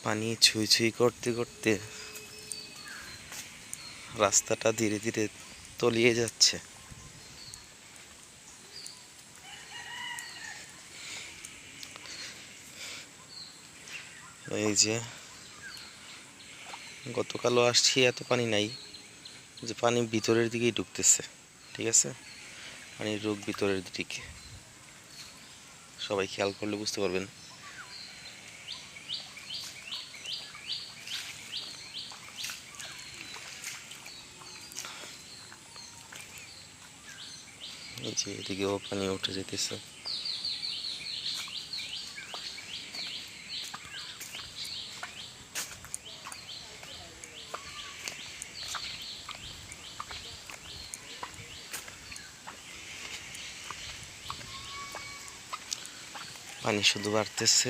পানি ছুঁই ছুঁই করতে করতে রাস্তাটা ধীরে ধীরে তলিয়ে যাচ্ছে। এই যে গতকালও আসছি, এত পানি নাই, যে পানি ভিতরের দিকেই ঢুকতেছে। ঠিক আছে, পানির রোগ ভিতরের দিকে, সবাই খেয়াল করলে বুঝতে পারবেন। এই যে এদিকেও পানি উঠে যেতেছে। পানি শুধু বাড়তেছে।